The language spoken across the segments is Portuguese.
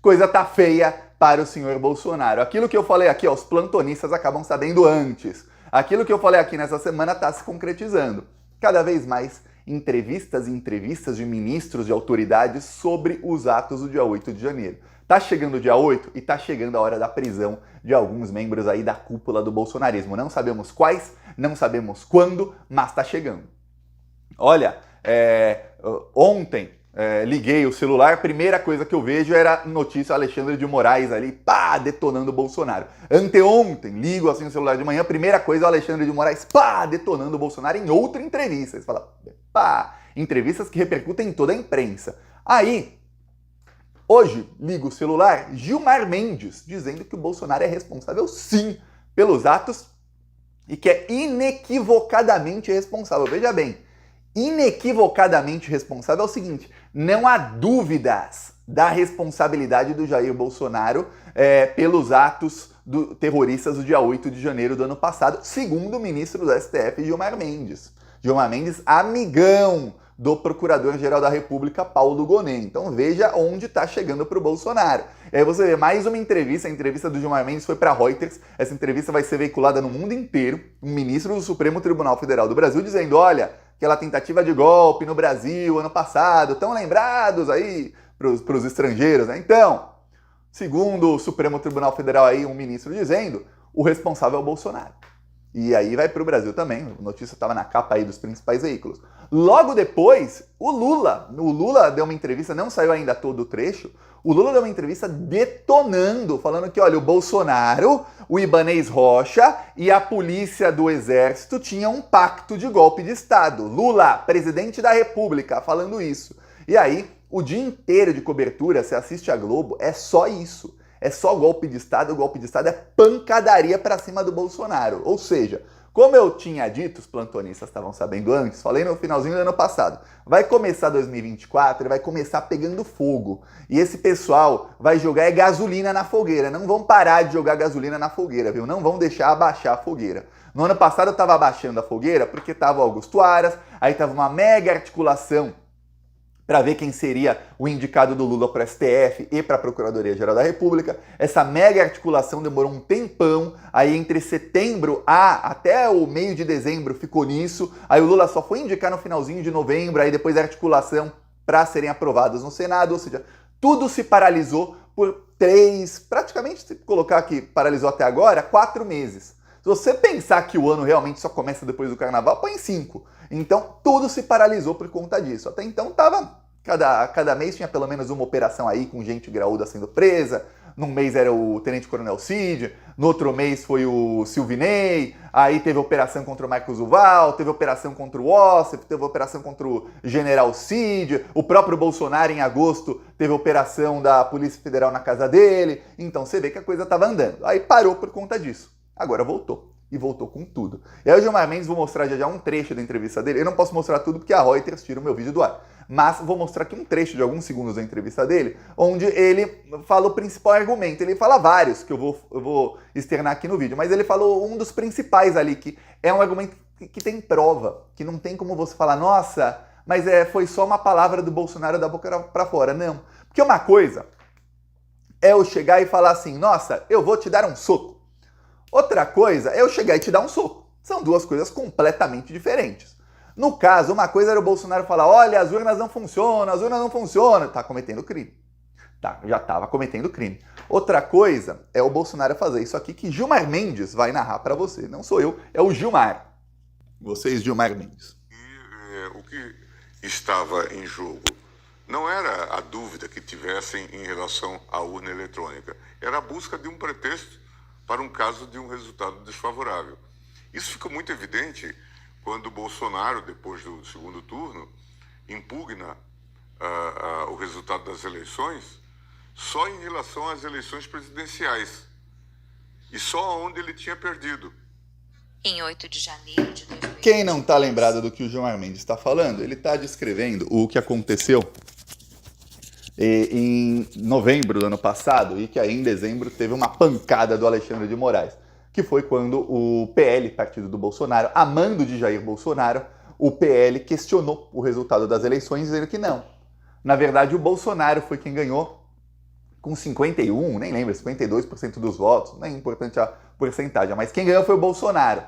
coisa tá feia para o senhor Bolsonaro. Aquilo que eu falei aqui, ó, os plantonistas acabam sabendo antes. Aquilo que eu falei aqui nessa semana está se concretizando. Cada vez mais entrevistas e entrevistas de ministros, de autoridades sobre os atos do dia 8 de janeiro. Tá chegando o dia 8 e tá chegando a hora da prisão de alguns membros aí da cúpula do bolsonarismo. Não sabemos quais, não sabemos quando, mas tá chegando. Olha, ontem liguei o celular, primeira coisa que eu vejo era notícia Alexandre de Moraes ali, pá, detonando o Bolsonaro. Anteontem, ligo assim o celular de manhã, primeira coisa o Alexandre de Moraes, pá, detonando o Bolsonaro em outra entrevista. Você fala, pá, entrevistas que repercutem em toda a imprensa. Aí, hoje, ligo o celular, Gilmar Mendes, dizendo que o Bolsonaro é responsável sim pelos atos e que é inequivocadamente responsável. Veja bem, inequivocadamente responsável é o seguinte, não há dúvidas da responsabilidade do Jair Bolsonaro pelos atos terroristas do dia 8 de janeiro do ano passado, segundo o ministro do STF, Gilmar Mendes. Gilmar Mendes, amigão do Procurador-Geral da República, Paulo Gonet. Então veja onde está chegando para o Bolsonaro. E aí você vê mais uma entrevista, a entrevista do Gilmar Mendes foi para Reuters, essa entrevista vai ser veiculada no mundo inteiro, um ministro do Supremo Tribunal Federal do Brasil dizendo, olha, aquela tentativa de golpe no Brasil ano passado, estão lembrados aí para os estrangeiros, né? Então, segundo o Supremo Tribunal Federal aí, um ministro dizendo, o responsável é o Bolsonaro. E aí vai para o Brasil também, a notícia estava na capa aí dos principais veículos. Logo depois, o Lula deu uma entrevista, não saiu ainda todo o trecho, o Lula deu uma entrevista detonando, falando que, olha, o Bolsonaro, o Ibanez Rocha e a polícia do exército tinham um pacto de golpe de Estado. Lula, presidente da República, falando isso. E aí, o dia inteiro de cobertura, você assiste a Globo, é só isso. É só golpe de Estado, o golpe de Estado é pancadaria pra cima do Bolsonaro. Ou seja, como eu tinha dito, os plantonistas estavam sabendo antes, falei no finalzinho do ano passado, vai começar 2024 e vai começar pegando fogo. E esse pessoal vai jogar gasolina na fogueira. Não vão parar de jogar gasolina na fogueira, viu? Não vão deixar abaixar a fogueira. No ano passado eu estava abaixando a fogueira porque estava o Augusto Aras, aí estava uma mega articulação para ver quem seria o indicado do Lula para o STF e para a Procuradoria-Geral da República. Essa mega articulação demorou um tempão, aí entre setembro até o meio de dezembro ficou nisso, aí o Lula só foi indicar no finalzinho de novembro, aí depois a articulação para serem aprovados no Senado, ou seja, tudo se paralisou por praticamente, se colocar aqui, paralisou até agora, 4 meses. Se você pensar que o ano realmente só começa depois do Carnaval, põe 5. Então, tudo se paralisou por conta disso. Até então, cada mês tinha pelo menos uma operação aí com gente graúda sendo presa. Num mês era o Tenente Coronel Cid, no outro mês foi o Silvinei, aí teve operação contra o Marcos Duval, teve operação contra o Ossef, teve operação contra o General Cid, o próprio Bolsonaro em agosto teve operação da Polícia Federal na casa dele. Então, você vê que a coisa estava andando. Aí parou por conta disso. Agora voltou. E voltou com tudo. E aí o Gilmar Mendes, vou mostrar já um trecho da entrevista dele. Eu não posso mostrar tudo porque a Reuters tira o meu vídeo do ar. Mas vou mostrar aqui um trecho de alguns segundos da entrevista dele, onde ele fala o principal argumento. Ele fala vários que eu vou externar aqui no vídeo, mas ele falou um dos principais ali, que é um argumento que tem prova, que não tem como você falar, nossa, mas foi só uma palavra do Bolsonaro da boca pra fora. Não. Porque uma coisa é eu chegar e falar assim, nossa, eu vou te dar um soco. Outra coisa é eu chegar e te dar um soco. São duas coisas completamente diferentes. No caso, uma coisa era o Bolsonaro falar, olha, as urnas não funcionam, tá cometendo crime. Tá, já estava cometendo crime. Outra coisa é o Bolsonaro fazer isso aqui que Gilmar Mendes vai narrar para você. Não sou eu, é o Gilmar. Vocês, Gilmar Mendes. O que estava em jogo não era a dúvida que tivessem em relação à urna eletrônica. Era a busca de um pretexto para um caso de um resultado desfavorável. Isso fica muito evidente quando o Bolsonaro, depois do segundo turno, impugna o resultado das eleições só em relação às eleições presidenciais e só onde ele tinha perdido. Em 8 de janeiro de 2020. Quem não está lembrado do que o Gilmar Mendes está falando, ele está descrevendo o que aconteceu em novembro do ano passado e que aí em dezembro teve uma pancada do Alexandre de Moraes, que foi quando o PL, partido do Bolsonaro, a mando de Jair Bolsonaro, o PL questionou o resultado das eleições, dizendo que não. Na verdade, o Bolsonaro foi quem ganhou com 51, nem lembro, 52% dos votos, não é importante a porcentagem, mas quem ganhou foi o Bolsonaro.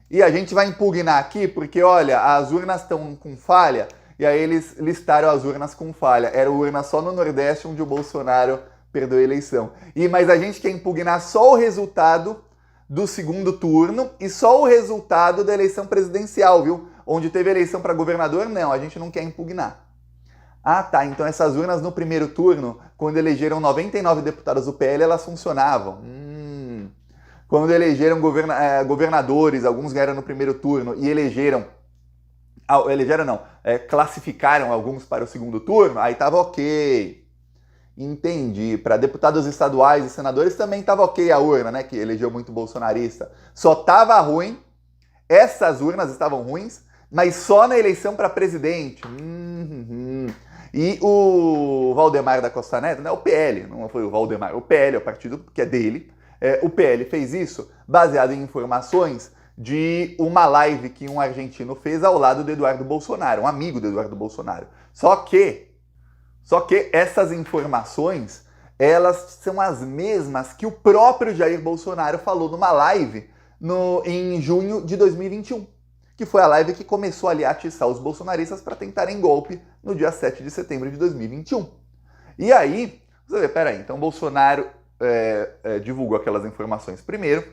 E a gente vai impugnar aqui porque, olha, as urnas estão com falha, e aí eles listaram as urnas com falha. Era urna só no Nordeste onde o Bolsonaro perdeu a eleição. Mas a gente quer impugnar só o resultado do segundo turno e só o resultado da eleição presidencial, viu? Onde teve eleição para governador, não, a gente não quer impugnar. Ah, tá, então essas urnas no primeiro turno, quando elegeram 99 deputados do PL, elas funcionavam. Quando elegeram governadores, alguns ganharam no primeiro turno e classificaram alguns para o segundo turno, aí tava ok. Entendi. Para deputados estaduais e senadores também estava ok a urna, né? Que elegeu muito bolsonarista. Só estava ruim, essas urnas estavam ruins, mas só na eleição para presidente. E o Valdemar da Costa Neto, né? O PL, não foi o Valdemar, o PL é o partido que é dele. O PL fez isso baseado em informações de uma live que um argentino fez ao lado do Eduardo Bolsonaro, um amigo do Eduardo Bolsonaro. Só que essas informações, elas são as mesmas que o próprio Jair Bolsonaro falou numa live em junho de 2021, que foi a live que começou ali a atiçar os bolsonaristas para tentarem golpe no dia 7 de setembro de 2021. E aí, você vê, peraí, então Bolsonaro divulgou aquelas informações primeiro,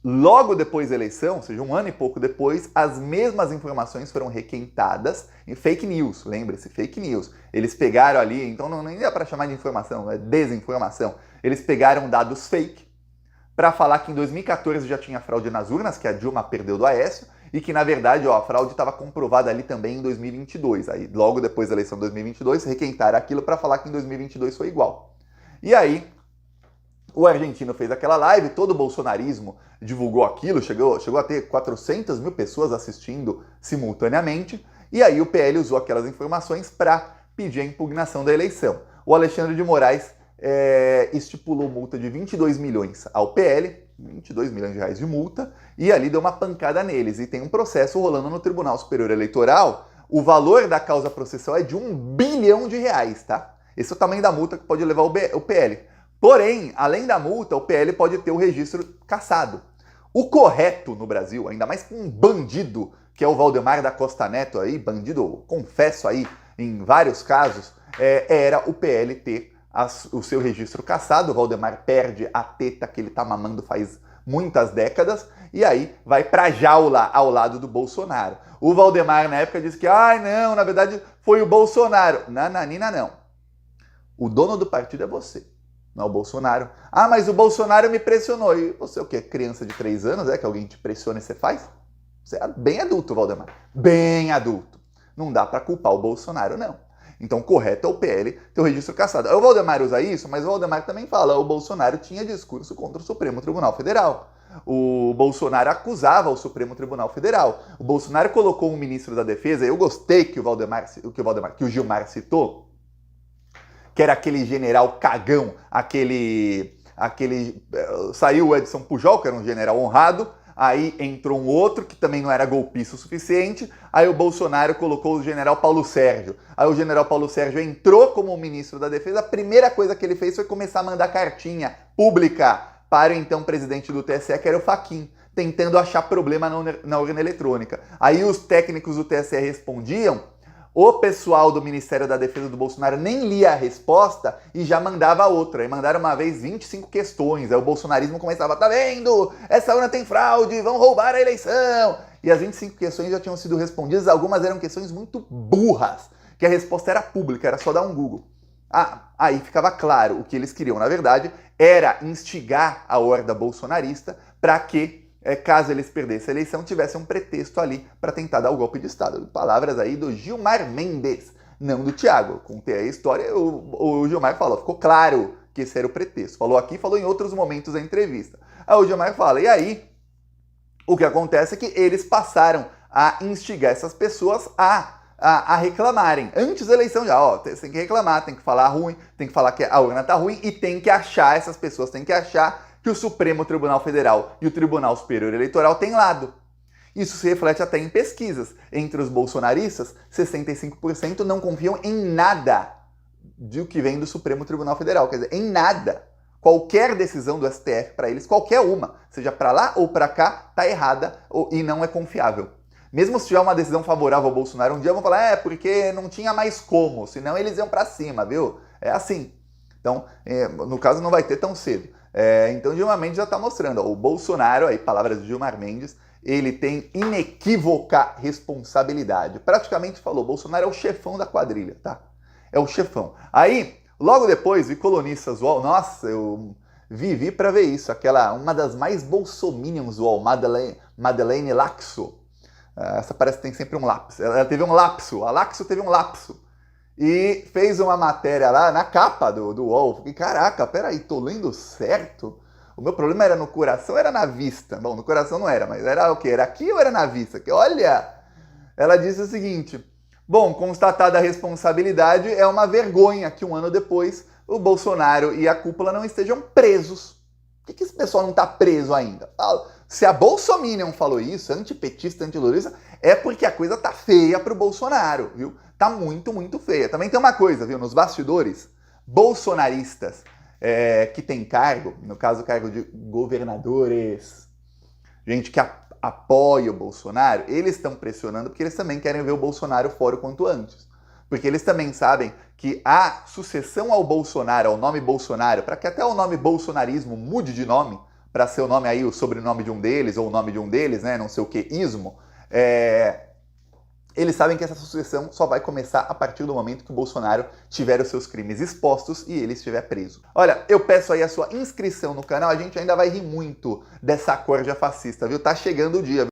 logo depois da eleição, ou seja, um ano e pouco depois, as mesmas informações foram requentadas em fake news, lembre-se, fake news. Eles pegaram ali, então nem dá para chamar de informação, é desinformação. Eles pegaram dados fake para falar que em 2014 já tinha fraude nas urnas, que a Dilma perdeu do Aécio, e que, na verdade, a fraude estava comprovada ali também em 2022. Aí, logo depois da eleição de 2022, requentaram aquilo para falar que em 2022 foi igual. E aí, o argentino fez aquela live, todo o bolsonarismo divulgou aquilo, chegou a ter 400 mil pessoas assistindo simultaneamente, e aí o PL usou aquelas informações para pedir a impugnação da eleição. O Alexandre de Moraes estipulou multa de 22 milhões ao PL, 22 milhões de reais de multa, e ali deu uma pancada neles. E tem um processo rolando no Tribunal Superior Eleitoral. O valor da causa processual é de R$1 bilhão, tá? Esse é o tamanho da multa que pode levar o PL. Porém, além da multa, o PL pode ter o registro cassado. O correto no Brasil, ainda mais com um bandido, que é o Valdemar da Costa Neto, aí, bandido, confesso aí, em vários casos, era o PL ter o seu registro cassado. O Valdemar perde a teta que ele tá mamando faz muitas décadas, e aí vai pra jaula ao lado do Bolsonaro. O Valdemar, na época, disse que, não, na verdade, foi o Bolsonaro. Nananina, não. O dono do partido é você. Não, o Bolsonaro. Mas o Bolsonaro me pressionou. E você o quê? Criança de 3 anos, que alguém te pressiona e você faz? Você é bem adulto, Valdemar. Bem adulto. Não dá pra culpar o Bolsonaro, não. Então, correto é o PL ter o registro cassado. O Valdemar usa isso, mas o Valdemar também fala, o Bolsonaro tinha discurso contra o Supremo Tribunal Federal. O Bolsonaro acusava o Supremo Tribunal Federal. O Bolsonaro colocou um ministro da Defesa, eu gostei que o Gilmar citou, que era aquele general cagão, saiu o Edson Pujol, que era um general honrado, aí entrou um outro que também não era golpista o suficiente, aí o Bolsonaro colocou o general Paulo Sérgio. Aí o general Paulo Sérgio entrou como ministro da Defesa, a primeira coisa que ele fez foi começar a mandar cartinha pública para o então presidente do TSE, que era o Fachin, tentando achar problema na urna eletrônica. Aí os técnicos do TSE respondiam, o pessoal do Ministério da Defesa do Bolsonaro nem lia a resposta e já mandava outra. E mandaram uma vez 25 questões. Aí o bolsonarismo começava, tá vendo? Essa urna tem fraude, vão roubar a eleição. E as 25 questões já tinham sido respondidas. Algumas eram questões muito burras, que a resposta era pública, era só dar um Google. Aí ficava claro o que eles queriam. Na verdade, era instigar a horda bolsonarista para que, caso eles perdessem a eleição, tivesse um pretexto ali para tentar dar o golpe de Estado. Palavras aí do Gilmar Mendes, não do Thiago. Contei a história, o Gilmar falou, ficou claro que esse era o pretexto. Falou aqui, falou em outros momentos da entrevista. Aí o Gilmar fala, e aí, o que acontece é que eles passaram a instigar essas pessoas a reclamarem. Antes da eleição já, tem que reclamar, tem que falar ruim, tem que falar que a urna tá ruim e tem que achar, essas pessoas têm que achar que o Supremo Tribunal Federal e o Tribunal Superior Eleitoral têm lado. Isso se reflete até em pesquisas. Entre os bolsonaristas, 65% não confiam em nada do que vem do Supremo Tribunal Federal. Quer dizer, em nada, qualquer decisão do STF para eles, qualquer uma, seja para lá ou para cá, tá errada e não é confiável. Mesmo se tiver uma decisão favorável ao Bolsonaro, um dia vão falar, porque não tinha mais como, senão eles iam para cima, viu? É assim. Então, no caso, não vai ter tão cedo. Então, Gilmar Mendes já está mostrando. O Bolsonaro, aí, palavras de Gilmar Mendes, ele tem inequívoca responsabilidade. Praticamente falou, Bolsonaro é o chefão da quadrilha, tá? É o chefão. Aí, logo depois, vi colunistas UOL. Nossa, eu vivi para ver isso. Uma das mais bolsominions UOL, Madeleine Laxo. Essa parece que tem sempre um lapso. Ela teve um lapso. A Laxo teve um lapso. E fez uma matéria lá na capa do UOL. Fiquei, caraca, peraí, tô lendo certo? O meu problema era no coração, era na vista. Bom, no coração não era, mas era o quê? Era aqui ou era na vista? Que olha, ela disse o seguinte: bom, constatada a responsabilidade, é uma vergonha que um ano depois o Bolsonaro e a cúpula não estejam presos. Por que esse pessoal não está preso ainda? Se a Bolsominion falou isso, antipetista, antilulista, é porque a coisa tá feia pro Bolsonaro, viu? Tá muito, muito feia. Também tem uma coisa, viu? Nos bastidores, bolsonaristas que tem cargo, no caso o cargo de governadores, gente que apoia o Bolsonaro, eles estão pressionando porque eles também querem ver o Bolsonaro fora o quanto antes. Porque eles também sabem que a sucessão ao Bolsonaro, ao nome Bolsonaro, para que até o nome bolsonarismo mude de nome, para ser o nome aí, o sobrenome de um deles, ou o nome de um deles, né, não sei o que, ismo, eles sabem que essa sucessão só vai começar a partir do momento que o Bolsonaro tiver os seus crimes expostos e ele estiver preso. Olha, eu peço aí a sua inscrição no canal, a gente ainda vai rir muito dessa corja fascista, viu? Tá chegando o dia.